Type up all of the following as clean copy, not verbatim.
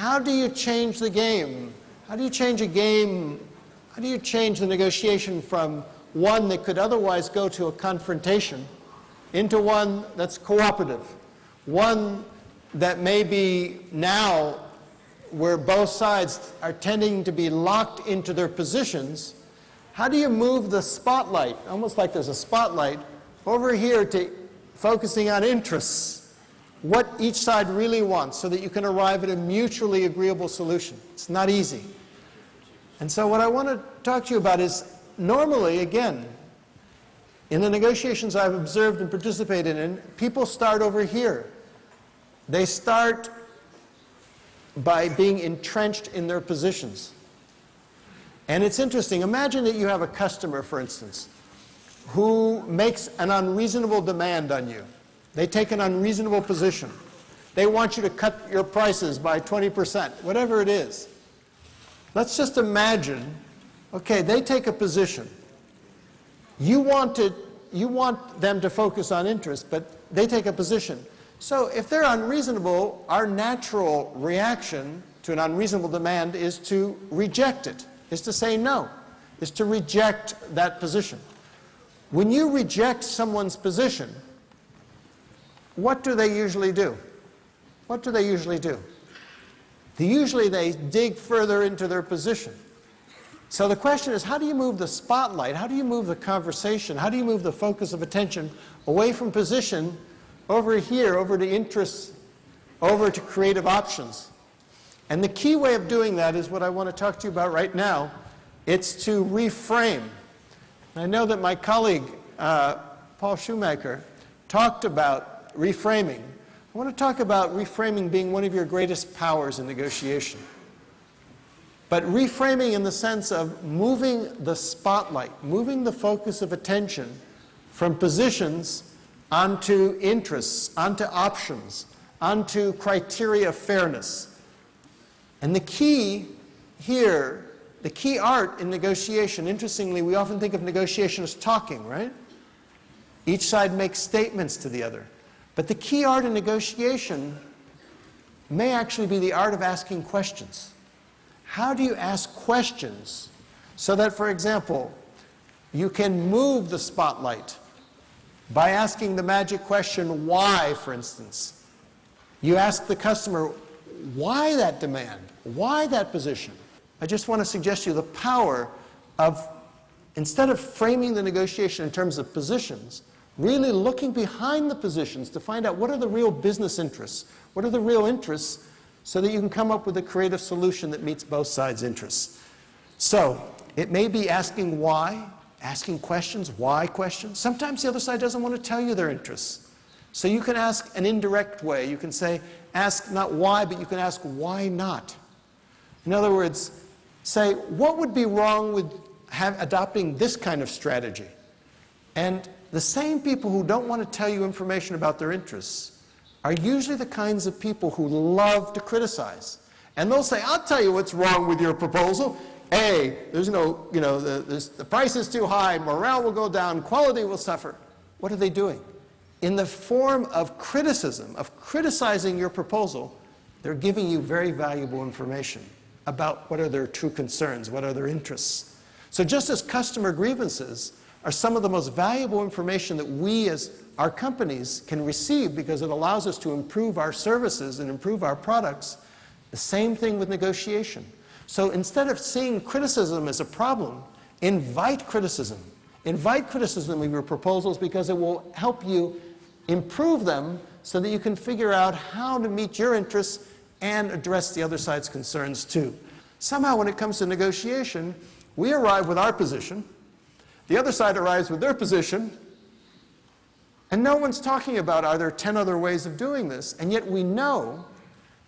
how do you change the game? How do you change a game? How do you change the negotiation from one that could otherwise go to a confrontation into one that's cooperative, one that may be now where both sides are tending to be locked into their positions? How do you move the spotlight, almost like there's a spotlight, over here to focusing on interests, what each side really wants, so that you can arrive at a mutually agreeable solution? It's not easy. And so what I want to talk to you about is, normally, again, in the negotiations I've observed and participated in, people start over here. They start by being entrenched in their positions. And it's interesting. Imagine that you have a customer, for instance, who makes an unreasonable demand on you. They take an unreasonable position. They want you to cut your prices by 20%, whatever it is. Let's just imagine, okay, they take a position. You want them to focus on interest, but they take a position. So if they're unreasonable, our natural reaction to an unreasonable demand is to reject it, is to say no, is to reject that position. When you reject someone's position, what do they usually do? What do they usually do? Usually they dig further into their position. So the question is, how do you move the spotlight? How do you move the conversation? How do you move the focus of attention away from position over here, over to interests, over to creative options? And the key way of doing that is what I want to talk to you about right now. It's to reframe. I know that my colleague, Paul Schumacher, talked about reframing. I want to talk about reframing being one of your greatest powers in negotiation. But reframing in the sense of moving the spotlight, moving the focus of attention from positions onto interests, onto options, onto criteria of fairness. And the key here, the key art in negotiation, interestingly, we often think of negotiation as talking, right? Each side makes statements to the other. But the key art in negotiation may actually be the art of asking questions. How do you ask questions so that, for example, you can move the spotlight by asking the magic question, why, for instance? You ask the customer, why that demand? Why that position? I just want to suggest to you the power of, instead of framing the negotiation in terms of positions, really looking behind the positions to find out what are the real business interests, what are the real interests, so that you can come up with a creative solution that meets both sides' interests. So it may be asking why, asking questions, why questions. Sometimes the other side doesn't want to tell you their interests. So you can ask an indirect way. You can say, ask not why, but you can ask why not. In other words, say, what would be wrong with adopting this kind of strategy? And the same people who don't want to tell you information about their interess are usually the kinds of people who love to criticize. And they'll say, I'll tell you what's wrong with your proposal. A, there's no, the price is too high, morale will go down, quality will suffer. What are they doing? In the form of criticism, of criticizing your proposal, they're giving you very valuable information about what are their true concerns, what are their interests. So just as customer grievances are some of the most valuable information that we as our companies can receive because it allows us to improve our services and improve our products, the same thing with negotiation. So instead of seeing criticism as a problem, invite criticism. Invite criticism of your proposals because it will help you improve them so that you can figure out how to meet your interests and address the other side's concerns too. Somehow when it comes to negotiation, we arrive with our position, the other side arrives with their position, and no one's talking about, are there 10 other ways of doing this? And yet we know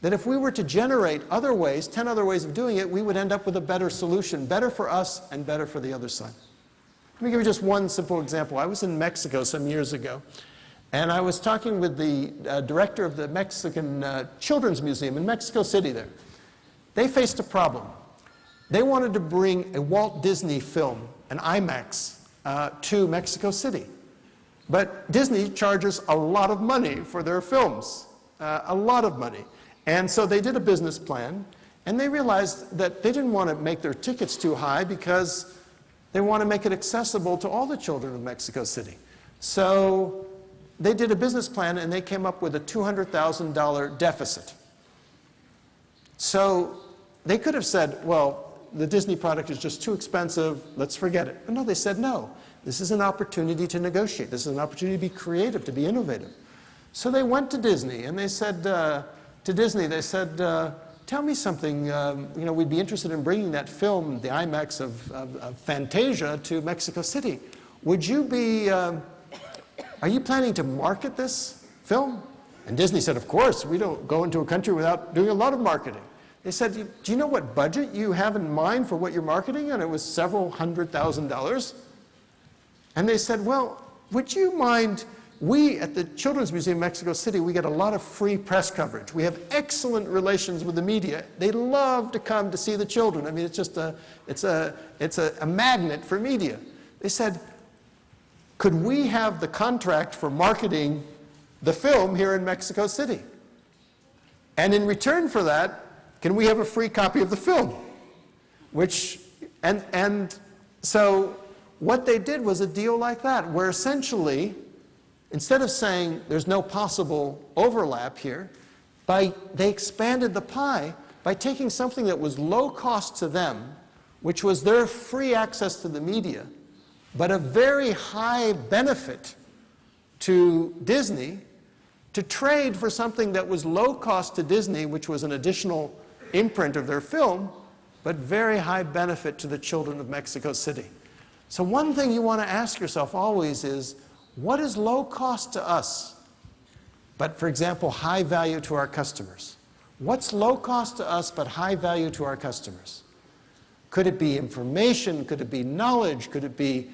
that if we were to generate other ways, 10 other ways of doing it, we would end up with a better solution, better for us and better for the other side. Let me give you just one simple example. I was in Mexico some years ago, and I was talking with the director of the Mexican Children's Museum in Mexico City there. They faced a problem. They wanted to bring a Walt Disney film, an IMAX, to Mexico City. But Disney charges a lot of money for their films, a lot of money. And so they did a business plan, and they realized that they didn't want to make their tickets too high because they want to make it accessible to all the children of Mexico City. So they did a business plan, and they came up with a $200,000 deficit. So they could have said, well, the Disney product is just too expensive, let's forget it. But no, they said no. This is an opportunity to negotiate. This is an opportunity to be creative, to be innovative. So they went to Disney, and they said, tell me something, we'd be interested in bringing that film, the IMAX of Fantasia, to Mexico City. Would you be, are you planning to market this film? And Disney said, of course, we don't go into a country without doing a lot of marketing. They said, do you know what budget you have in mind for what you're marketing? And it was several $100,000. And they said, well, would you mind, we at the Children's Museum of Mexico City, we get a lot of free press coverage. We have excellent relations with the media. They love to come to see the children. I mean, it's just it's a magnet for media. They said, could we have the contract for marketing the film here in Mexico City? And in return for that, can we have a free copy of the film? So what they did was a deal like that, where essentially, instead of saying there's no possible overlap here, they expanded the pie by taking something that was low cost to them, which was their free access to the media, but a very high benefit to Disney, to trade for something that was low cost to Disney, which was an additional imprint of their film, but very high benefit to the children of Mexico City. So one thing you want to ask yourself always is, what is low cost to us, but for example, high value to our customers? What's low cost to us, but high value to our customers? Could it be information? Could it be knowledge? Could it be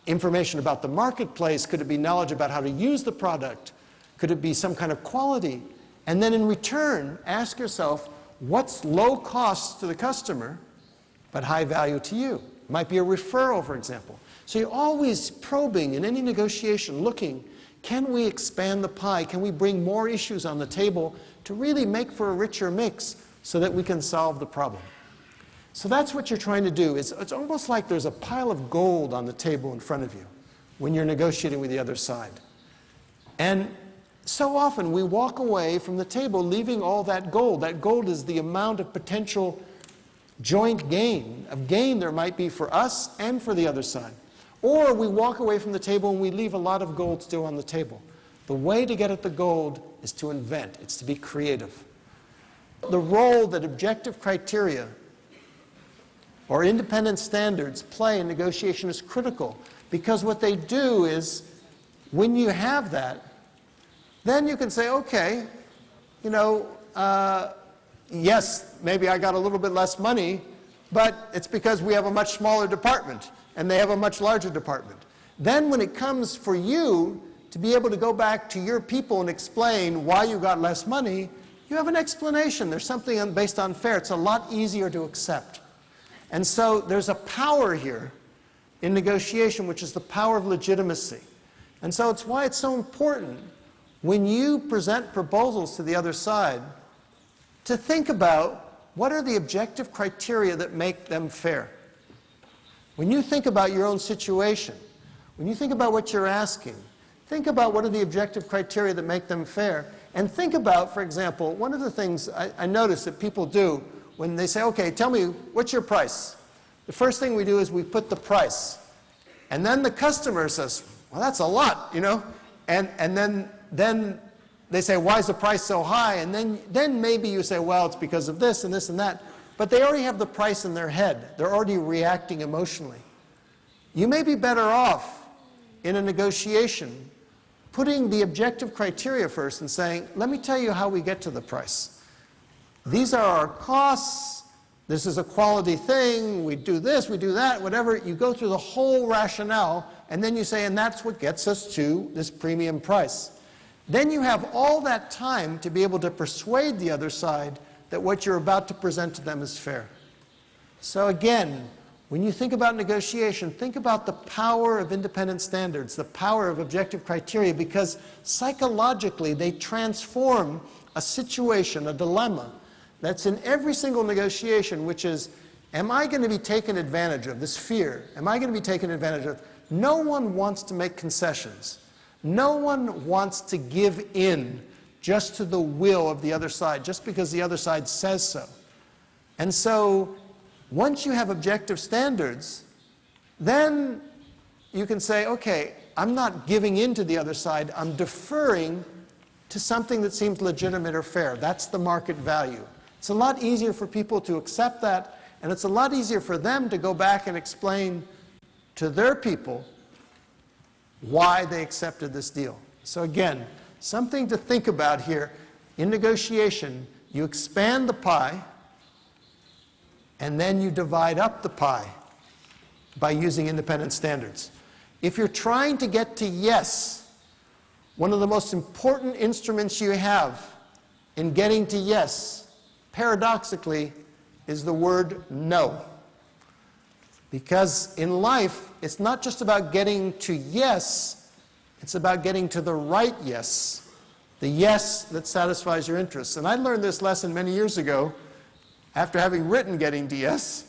information about the marketplace? Could it be knowledge about how to use the product? Could it be some kind of quality? And then in return, ask yourself, what's low cost to the customer, but high value to you? It might be a referral, for example. So you're always probing in any negotiation, looking, can we expand the pie? Can we bring more issues on the table to really make for a richer mix so that we can solve the problem? So that's what you're trying to do. It's almost like there's a pile of gold on the table in front of you when you're negotiating with the other side. And so often we walk away from the table leaving all that gold. That gold is the amount of potential joint gain, there might be for us and for the other side. Or we walk away from the table and we leave a lot of gold still on the table. The way to get at the gold is to invent. It's to be creative. The role that objective criteria or independent standards play in negotiation is critical, because what they do is, when you have that, then you can say, okay, yes, maybe I got a little bit less money, but it's because we have a much smaller department and they have a much larger department. Then when it comes for you to be able to go back to your people and explain why you got less money, you have an explanation. There's something based on fair. It's a lot easier to accept. And so there's a power here in negotiation, which is the power of legitimacy. And so it's why it's so important when you present proposals to the other side to think about what are the objective criteria that make them fair. When you think about your own situation, when you think about what you're asking, think about what are the objective criteria that make them fair. And think about, for example, one of the things I notice that people do when they say, okay, tell me, what's your price? The first thing we do is we put the price. And then the customer says, well, that's a lot, And then they say, why is the price so high? And then maybe you say, well, it's because of this and this and that. But they already have the price in their head. They're already reacting emotionally. You may be better off in a negotiation putting the objective criteria first and saying, let me tell you how we get to the price. These are our costs. This is a quality thing. We do this, we do that, whatever. You go through the whole rationale, and then you say, and that's what gets us to this premium price. Then you have all that time to be able to persuade the other side that what you're about to present to them is fair. So again, when you think about negotiation, think about the power of independent standards, the power of objective criteria, because psychologically they transform a situation, a dilemma, that's in every single negotiation, which is, am I going to be taken advantage of? This fear, am I going to be taken advantage of? No one wants to make concessions. No one wants to give in just to the will of the other side, just because the other side says so. And so, once you have objective standards, then you can say, okay, I'm not giving in to the other side, I'm deferring to something that seems legitimate or fair. That's the market value. It's a lot easier for people to accept that, and it's a lot easier for them to go back and explain to their people why they accepted this deal. So again, something to think about here. In negotiation, you expand the pie, and then you divide up the pie by using independent standards. If you're trying to get to yes, one of the most important instruments you have in getting to yes, paradoxically, is the word no. Because in life, it's not just about getting to yes, it's about getting to the right yes, the yes that satisfies your interests. And I learned this lesson many years ago. After having written Getting to Yes,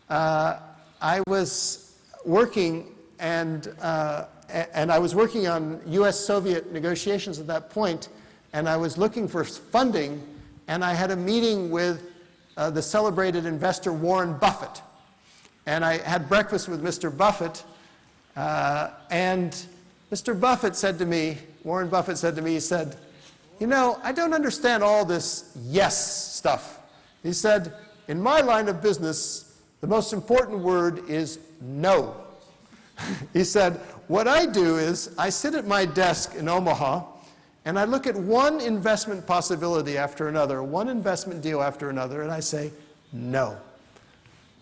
I was working and I was working on US-Soviet negotiations at that point, and I was looking for funding, and I had a meeting with the celebrated investor Warren Buffett. And I had breakfast with Mr. Buffett, and Mr. Buffett said to me, Warren Buffett said to me, he said, you know, I don't understand all this yes stuff. He said, in my line of business, the most important word is no. He said, what I do is I sit at my desk in Omaha and I look at one investment possibility after another, one investment deal after another, and I say, no,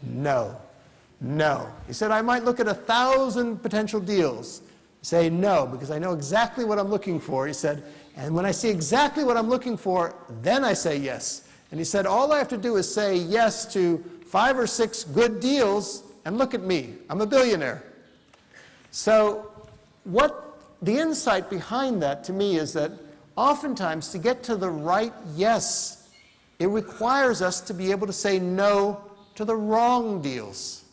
no, no. He said, I might look at 1,000 potential deals, say no, because I know exactly what I'm looking for. He said, and when I see exactly what I'm looking for, then I say yes. And he said, all I have to do is say yes to 5 or 6 good deals, and look at me, I'm a billionaire. So what the insight behind that to me is that oftentimes to get to the right yes, it requires us to be able to say no to the wrong deals.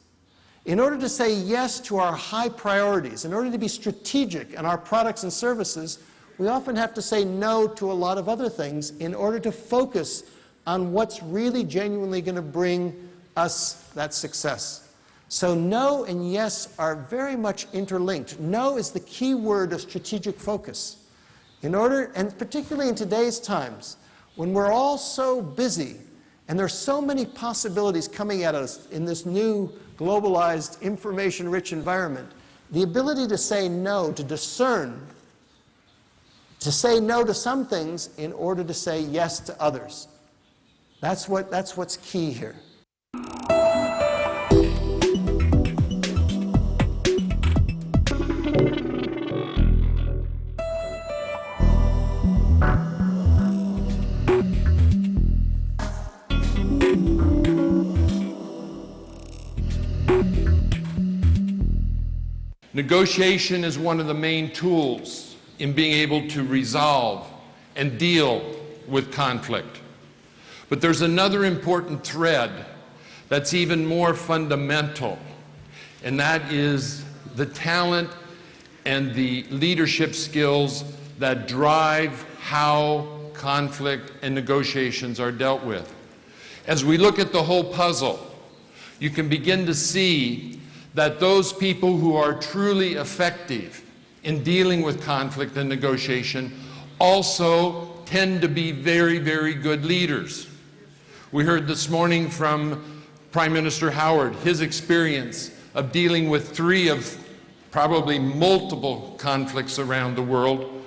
In order to say yes to our high priorities, in order to be strategic in our products and services, we often have to say no to a lot of other things in order to focus on what's really genuinely going to bring us that success. So no and yes are very much interlinked. No is the key word of strategic focus. In order, and particularly in today's times, when we're all so busy and there's so many possibilities coming at us in this new globalized, information-rich environment, the ability to say no, to discern, to say no to some things in order to say yes to others. That's what's key here. Negotiation is one of the main tools in being able to resolve and deal with conflict. But there's another important thread that's even more fundamental, and that is the talent and the leadership skills that drive how conflict and negotiations are dealt with. As we look at the whole puzzle, you can begin to see that those people who are truly effective in dealing with conflict and negotiation also tend to be very, very good leaders. We heard this morning from Prime Minister Howard, his experience of dealing with 3 of probably multiple conflicts around the world,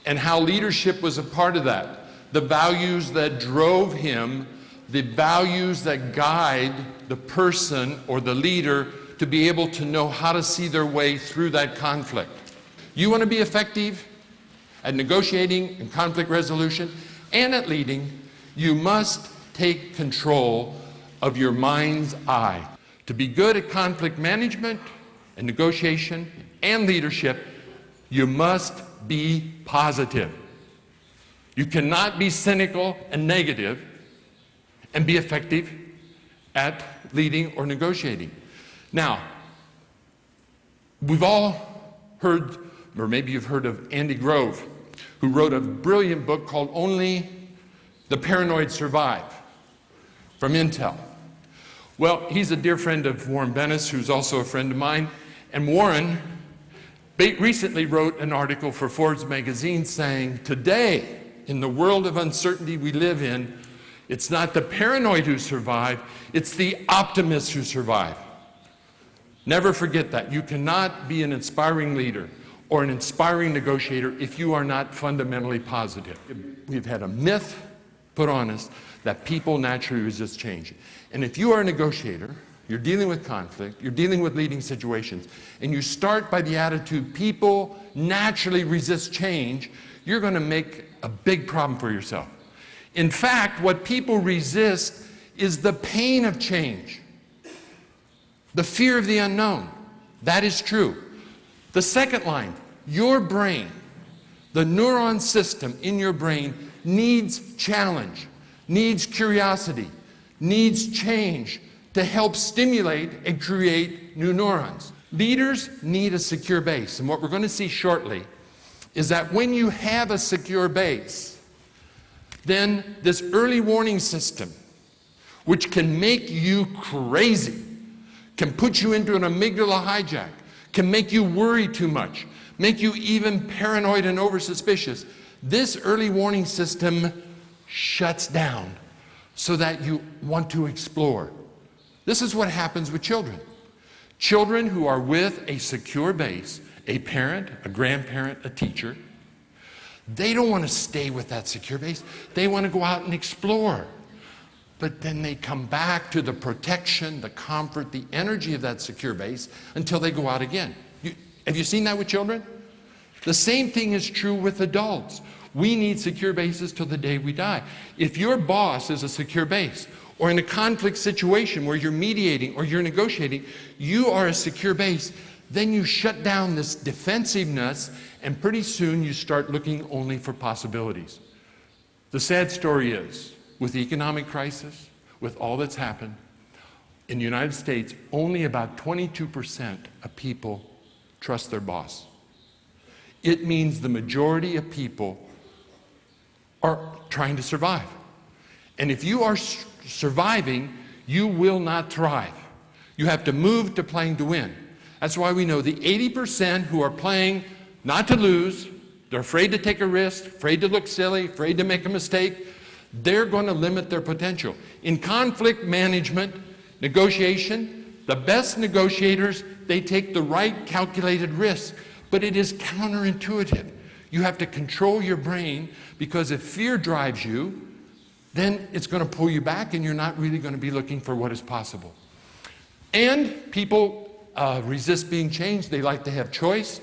and how leadership was a part of that. The values that drove him, the values that guide the person or the leader to be able to know how to see their way through that conflict. You want to be effective at negotiating and conflict resolution and at leading, you must take control of your mind's eye. To be good at conflict management and negotiation and leadership, you must be positive. You cannot be cynical and negative and be effective at leading or negotiating. Now, we've all heard, or maybe you've heard of Andy Grove, who wrote a brilliant book called Only the Paranoid Survive from Intel. Well, he's a dear friend of Warren Bennis, who's also a friend of mine, and Warren recently wrote an article for Forbes magazine saying, today, in the world of uncertainty we live in, it's not the paranoid who survive, it's the optimists who survive. Never forget that. You cannot be an inspiring leader or an inspiring negotiator if you are not fundamentally positive. We've had a myth put on us that people naturally resist change. And if you are a negotiator, you're dealing with conflict, you're dealing with leading situations, and you start by the attitude people naturally resist change, you're going to make a big problem for yourself. In fact, what people resist is the pain of change, the fear of the unknown. That is true. The second line, your brain, the neuron system in your brain needs challenge, needs curiosity, needs change to help stimulate and create new neurons. Leaders need a secure base, and what we're going to see shortly is that when you have a secure base, then this early warning system, which can make you crazy, can put you into an amygdala hijack, can make you worry too much, make you even paranoid and over-suspicious. This early warning system shuts down so that you want to explore. This is what happens with children. Children who are with a secure base, a parent, a grandparent, a teacher, they don't want to stay with that secure base. They want to go out and explore. But then they come back to the protection, the comfort, the energy of that secure base until they go out again. Have you seen that with children? The same thing is true with adults. We need secure bases till the day we die. If your boss is a secure base, or in a conflict situation where you're mediating or you're negotiating, you are a secure base, then you shut down this defensiveness, and pretty soon you start looking only for possibilities. The sad story is, with the economic crisis, with all that's happened, in the United States, only about 22% of people trust their boss. It means the majority of people are trying to survive. And if you are surviving, you will not thrive. You have to move to playing to win. That's why we know the 80% who are playing not to lose, they're afraid to take a risk, afraid to look silly, afraid to make a mistake, they're going to limit their potential. In conflict management, negotiation, the best negotiators, they take the right calculated risk, but it is counterintuitive. You have to control your brain, because if fear drives you, then it's going to pull you back and you're not really going to be looking for what is possible. And people resist being changed. They like to have choice.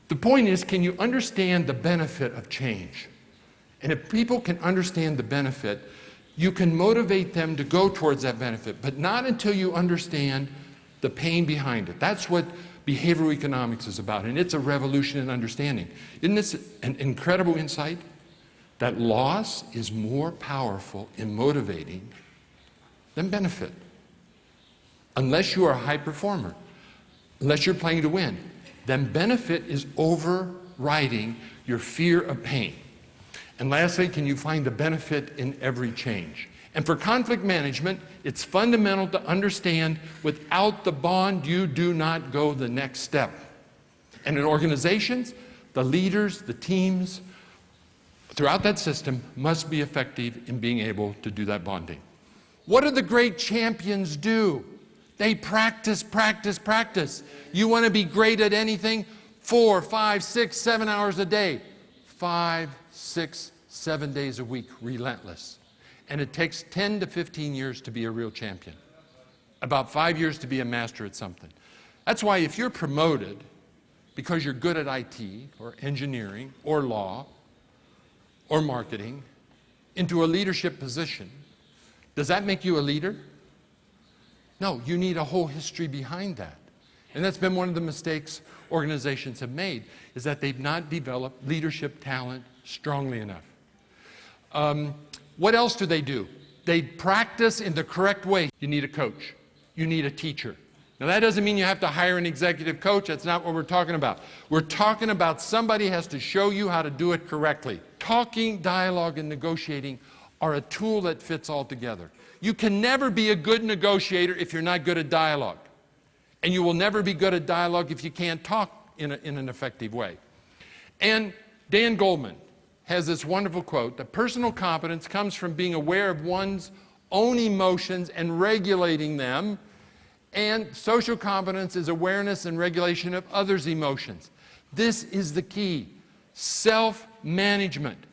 The point is, can you understand the benefit of change? And if people can understand the benefit, you can motivate them to go towards that benefit, but not until you understand the pain behind it. That's what behavioral economics is about, and it's a revolution in understanding. Isn't this an incredible insight? That loss is more powerful in motivating than benefit. Unless you are a high performer, unless you're playing to win, then benefit is overriding your fear of pain. And lastly, can you find the benefit in every change? And for conflict management, it's fundamental to understand without the bond, you do not go the next step. And in organizations, the leaders, the teams, throughout that system must be effective in being able to do that bonding. What do the great champions do? They practice, practice, practice. You want to be great at anything? 4, 5, 6, 7 hours a day. 5, 6, 7 days a week, relentless. And it takes 10 to 15 years to be a real champion. About 5 years to be a master at something. That's why if you're promoted because you're good at IT or engineering or law or marketing into a leadership position, does that make you a leader? No, you need a whole history behind that. And that's been one of the mistakes organizations have made, is that they've not developed leadership talent strongly enough. What else do? They practice in the correct way. You need a coach. You need a teacher. Now that doesn't mean you have to hire an executive coach. That's not what we're talking about. We're talking about somebody has to show you how to do it correctly. Talking, dialogue, and negotiating are a tool that fits all together. You can never be a good negotiator if you're not good at dialogue. And you will never be good at dialogue if you can't talk in an effective way. And Dan Goldman has this wonderful quote, that personal competence comes from being aware of one's own emotions and regulating them, and social competence is awareness and regulation of others' emotions. This is the key, self-management.